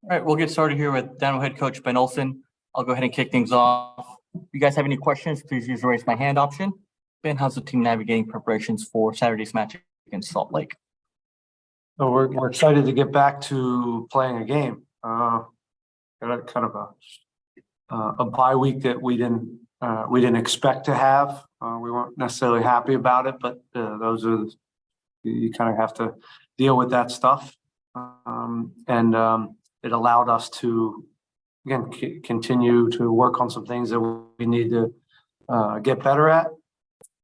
All right, we'll get started here with Dynamo Head Coach Ben Olsen. I'll go ahead and kick things off. If you guys have any questions, please use the raise my hand option. Ben, how's the team navigating preparations for Saturday's match against Salt Lake? So we're excited to get back to playing a game. Got kind of a bye week that we didn't expect to have. We weren't necessarily happy about it, but you kind of have to deal with that stuff. It allowed us to again continue to work on some things that we need to get better at,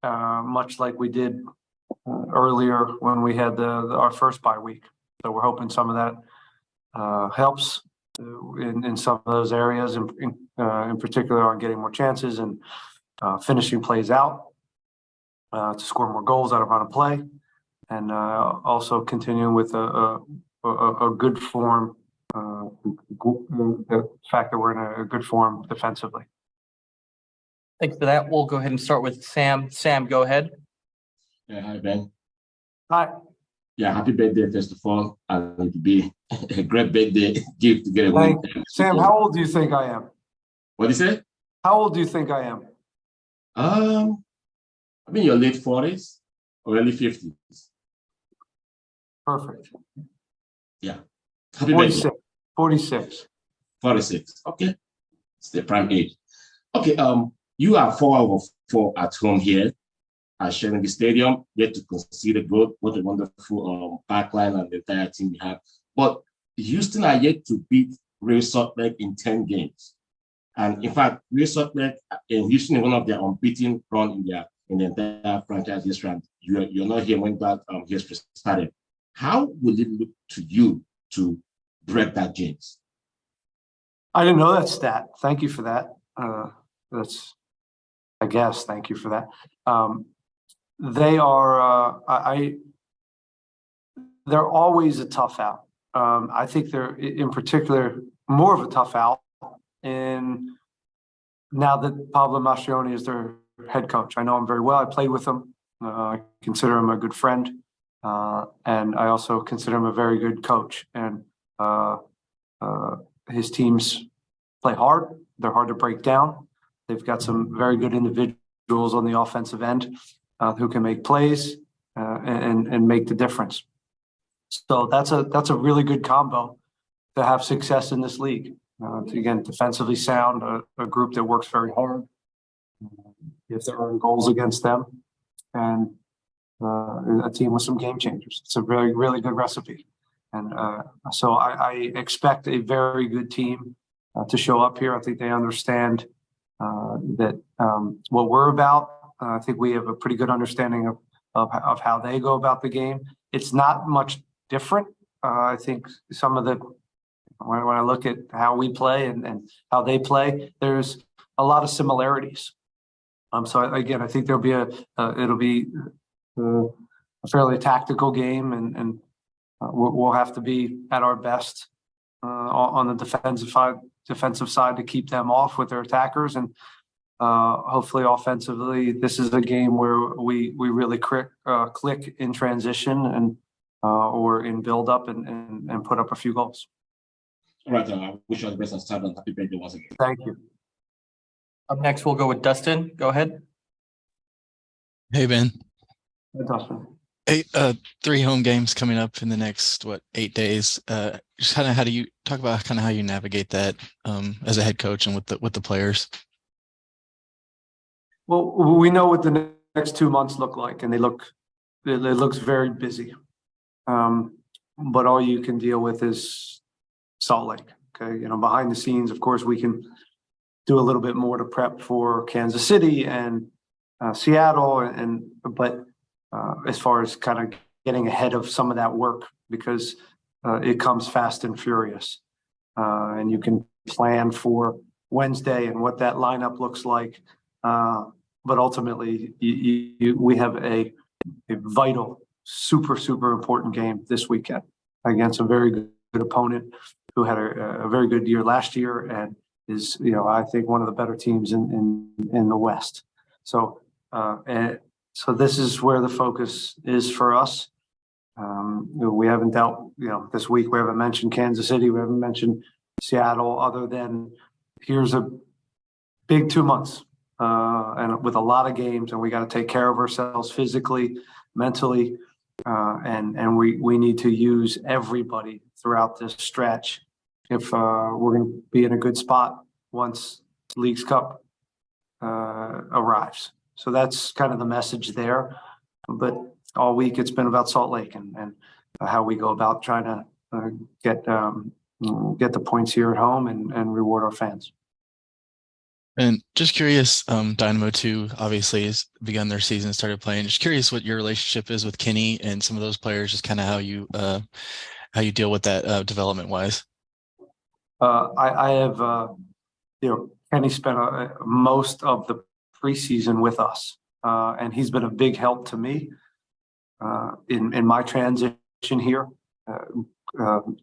much like we did earlier when we had our first bye week. So we're hoping some of that helps in some of those areas, in particular on getting more chances and finishing plays out to score more goals out of run of play, and also continuing with a good form. The fact that we're in a good form defensively. Thanks for that. We'll go ahead and start with Sam. Sam, go ahead. Yeah, hi Ben. Hi. Yeah, happy birthday first of all, and it will be a great birthday gift to get away. Sam, how old do you think I am? What do you say? How old do you think I am? I mean your late 40s or early 50s. Perfect. Yeah. Happy 46. birthday. 46. 46. Okay. It's the prime age. Okay, you are 4 out of 4 at home here at Shenandoah Stadium, yet to concede a goal. What a wonderful backline and the entire team we have. But Houston are yet to beat Real Salt Lake in 10 games. And in fact, Real Salt Lake in Houston is one of their unbeaten run in the entire franchise this round. You're not here when that history started. How will it look to you to break that jinx? I didn't know that stat. Thank you for that. Thank you for that. They are. They're always a tough out. I think they're in particular more of a tough out in now that Pablo Mastroianni is their head coach. I know him very well. I played with him. I consider him a good friend, and I also consider him a very good coach. And his teams play hard. They're hard to break down. They've got some very good individuals on the offensive end who can make plays and make the difference. So that's a really good combo to have success in this league. Again, defensively sound, a group that works very hard. You have to earn goals against them, and a team with some game changers. It's a really, really good recipe. And so I expect a very good team to show up here. I think they understand that what we're about. I think we have a pretty good understanding of how they go about the game. It's not much different. I think some of the when I look at how we play and how they play, there's a lot of similarities. So again, I think it'll be a fairly tactical game, and we'll have to be at our best on the defensive side to keep them off with their attackers, and hopefully offensively, this is a game where we really click in transition and or in build up and put up a few goals. All right, I wish you all the best and start on happy birthday once again. Thank you. Up next, we'll go with Dustin. Go ahead. Hey, Ben. Hey, Dustin. Hey, 3 home games coming up in the next 8 days. Just kind of how do you talk about kind of how you navigate that as a head coach and with the players? Well, we know what the next 2 months look like, and it looks very busy. But all you can deal with is Salt Lake. Okay, behind the scenes, of course, we can do a little bit more to prep for Kansas City and Seattle, but as far as kind of getting ahead of some of that work, because it comes fast and furious, and you can plan for Wednesday and what that lineup looks like, but ultimately we have a vital, super important game this weekend against a very good opponent who had a very good year last year and is, I think, one of the better teams in the West. So this is where the focus is for us. We haven't dealt, this week we haven't mentioned Kansas City, we haven't mentioned Seattle, other than here's a big 2 months and with a lot of games, and we got to take care of ourselves physically, mentally, and we need to use everybody throughout this stretch if we're going to be in a good spot once Leagues Cup arrives. So that's kind of the message there. But all week it's been about Salt Lake and how we go about trying to get the points here at home and reward our fans. And just curious, Dynamo 2 obviously has begun their season, started playing. Just curious what your relationship is with Kenny and some of those players, just kind of how you deal with that development wise. I have, Kenny spent most of the preseason with us, and he's been a big help to me in my transition here,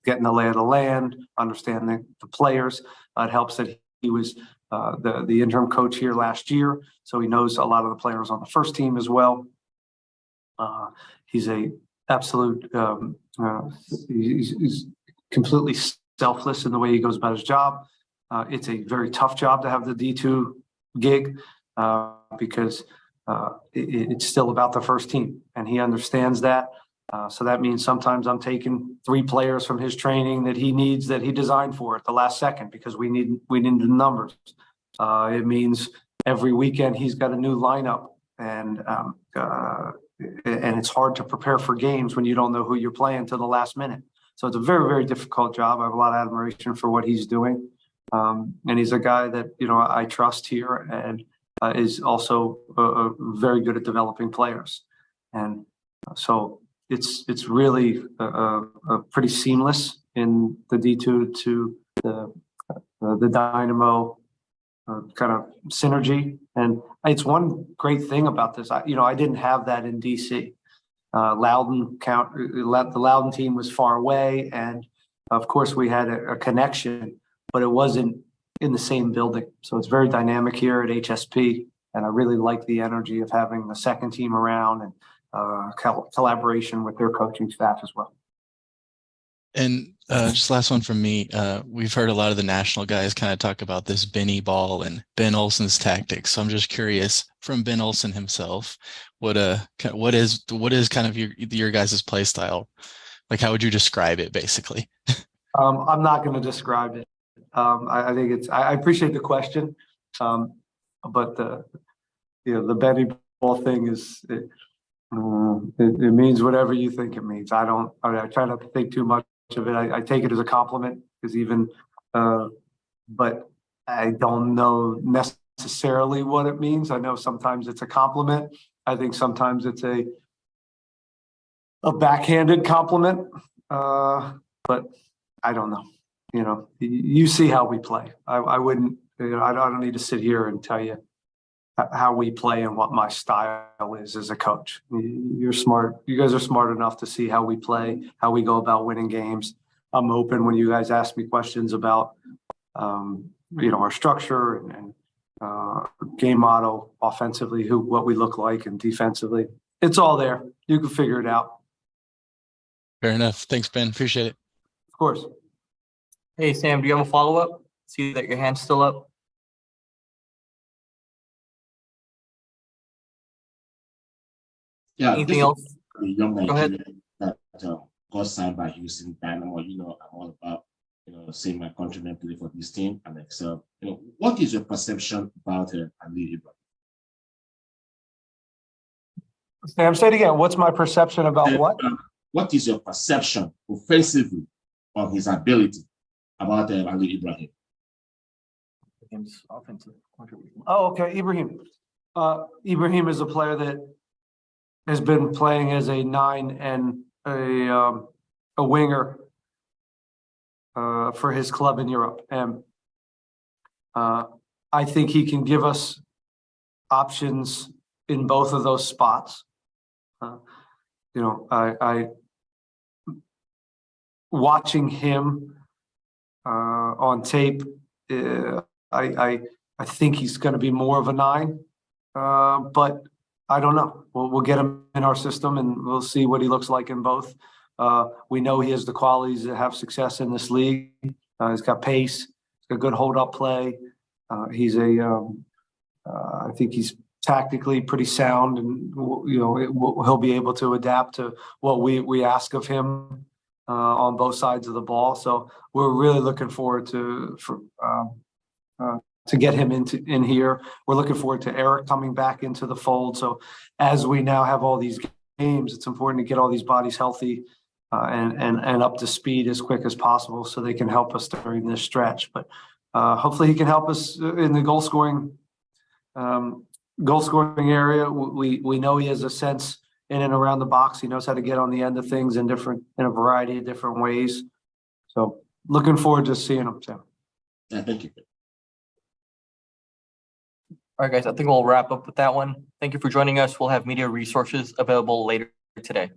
getting the lay of the land, understanding the players. It helps that he was the interim coach here last year, so he knows a lot of the players on the first team as well. He's a absolute, he's completely selfless in the way he goes about his job. It's a very tough job to have the D2 gig because it's still about the first team, and he understands that. So that means sometimes I'm taking 3 players from his training that he needs, that he designed for at the last second, because we need the numbers. It means every weekend he's got a new lineup, and it's hard to prepare for games when you don't know who you're playing to the last minute. So it's a very, very difficult job. I have a lot of admiration for what he's doing. And he's a guy that, I trust here, and is also very good at developing players. And so it's really pretty seamless in the D2 to the Dynamo kind of synergy. And it's one great thing about this. I didn't have that in DC. The Loudon team was far away, and of course we had a connection, but it wasn't in the same building. So it's very dynamic here at HSP, and I really like the energy of having the second team around and collaboration with their coaching staff as well. And just last one from me. We've heard a lot of the national guys kind of talk about this Benny ball and Ben Olsen's tactics. So I'm just curious, from Ben Olsen himself, what is kind of your guys' play style? Like, how would you describe it, basically? I'm not going to describe it. I think I appreciate the question, but the Benny ball thing is it means whatever you think it means. I try not to think too much of it. I take it as a compliment, because but I don't know necessarily what it means. I know sometimes it's a compliment. I think sometimes it's a backhanded compliment, but I don't know. You see how we play. I wouldn't. I don't need to sit here and tell you how we play and what my style is as a coach. You're smart. You guys are smart enough to see how we play, how we go about winning games. I'm open when you guys ask me questions about, our structure and game model, offensively, what we look like, and defensively. It's all there. You can figure it out. Fair enough. Thanks, Ben. Appreciate it. Of course. Hey, Sam, do you have a follow-up? See that your hand's still up. Yeah. Anything else? The young Go ahead. Nigerian that got signed by Houston Dynamo. I'm all about seeing my countrymen play for this team and excel. What is your perception about Ali Ibrahim? Sam, say it again. What's my perception about what? What is your perception offensively of his ability about Ali Ibrahim? Oh, okay. Ibrahim. Ibrahim is a player that has been playing as a 9 and a winger for his club in Europe. And I think he can give us options in both of those spots. I watching him on tape, I think he's going to be more of a 9, but I don't know. We'll get him in our system and we'll see what he looks like in both. We know he has the qualities to have success in this league. He's got pace, he's got good hold up play. I think he's tactically pretty sound, and he'll be able to adapt to what we ask of him on both sides of the ball. So we're really looking forward to get him in here. We're looking forward to Eric coming back into the fold. So as we now have all these games, it's important to get all these bodies healthy and up to speed as quick as possible so they can help us during this stretch. But hopefully he can help us in the goal scoring area. We know he has a sense in and around the box. He knows how to get on the end of things in a variety of different ways. So looking forward to seeing him, Sam. Yeah, thank you. All right, guys, I think we'll wrap up with that one. Thank you for joining us. We'll have media resources available later today.